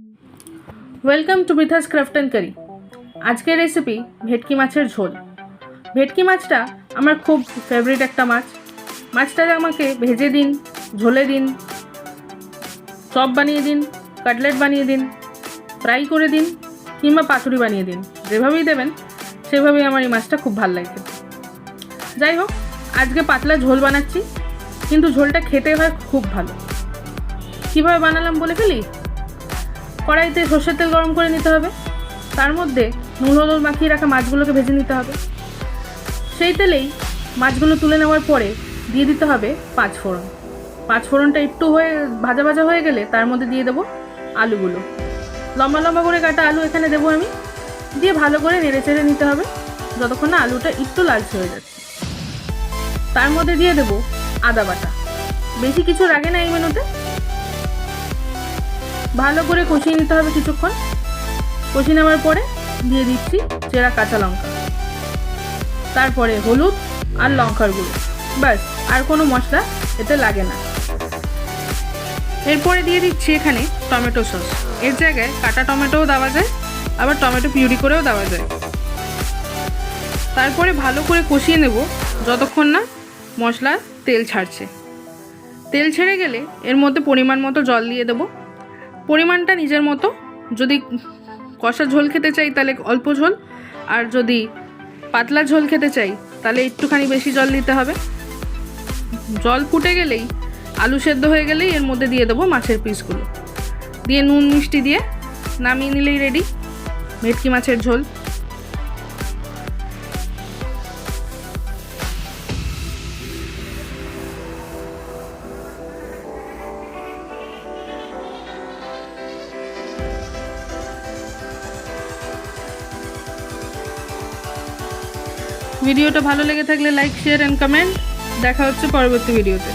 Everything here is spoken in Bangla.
Welcome to Mithas craft and curry. আজকের রেসিপি ভেটকি মাছের ঝোল। ভেটকি মাছটা আমার খুব ফেভারিট একটা মাছ। মাছটা আমাকে ভেজে দিন, ঝোলে দিন, চপ বানিয়ে দিন, কাটলেট বানিয়ে দিন, ফ্রাই করে দিন, কিংবা পাতুরি বানিয়ে দিন, যেভাবেই দেবেন সেভাবেই আমার এই মাছটা খুব ভালো লাগে। যাই হোক, আজকে পাতলা ঝোল বানাচ্ছি, কিন্তু ঝোলটা খেতে হয় খুব ভালো। কীভাবে বানালাম বলে ফেলি। কড়াইতে সর্ষের তেল গরম করে নিতে হবে, তার মধ্যে নুন হলুদ মাখিয়ে রাখা মাছগুলোকে ভেজে নিতে হবে। সেই তেলেই মাছগুলো তুলে নেওয়ার পরে দিয়ে দিতে হবে পাঁচফোড়ন। পাঁচফোড়নটা একটু ভাজা ভাজা হয়ে গেলে তার মধ্যে দিয়ে দেবো আলুগুলো। লম্বা লম্বা করে কাটা আলু এখানে দেবো আমি, দিয়ে ভালো করে নেড়ে চেড়ে নিতে হবে যতক্ষণ না আলুটা একটু লালচে হয়ে যাচ্ছে। তার মধ্যে দিয়ে দেবো আদা বাটা। বেশি কিছু লাগে না এই মেনুতে। ভালো করে কষিয়ে নিতে হবে কিছুক্ষণ। কষিয়ে নেওয়ার পরে দিয়ে দিচ্ছি চেরা কাঁচা লঙ্কা, তারপরে হলুদ আর লঙ্কার গুঁড়ো। ব্যাস, আর কোনো মশলা এতে লাগে না। এরপরে দিয়ে দিচ্ছি এখানে টমেটো সস। এর জায়গায় কাটা টমেটোও দেওয়া যায়, আবার টমেটো পিউরি করেও দেওয়া যায়। তারপরে ভালো করে কষিয়ে নেব যতক্ষণ না মশলা তেল ছাড়ছে। তেল ছেড়ে গেলে এর মধ্যে পরিমাণ মতো জল দিয়ে দেবো। পরিমাণটা নিজের মতো। যদি কষা ঝোল খেতে চাই তাহলে অল্প ঝোল, আর যদি পাতলা ঝোল খেতে চাই তাহলে একটুখানি বেশি জল দিতে হবে। জল ফুটে গেলেই, আলু সেদ্ধ হয়ে গেলেই এর মধ্যে দিয়ে দেবো মাছের পিসগুলো, দিয়ে নুন মিষ্টি দিয়ে নামিয়ে নিলেই রেডি ভেটকি মাছের ঝোল। ভিডিওটা ভালো লেগে থাকলে লাইক, শেয়ার অ্যান্ড কমেন্ট। দেখা হচ্ছে পরবর্তী ভিডিওতে।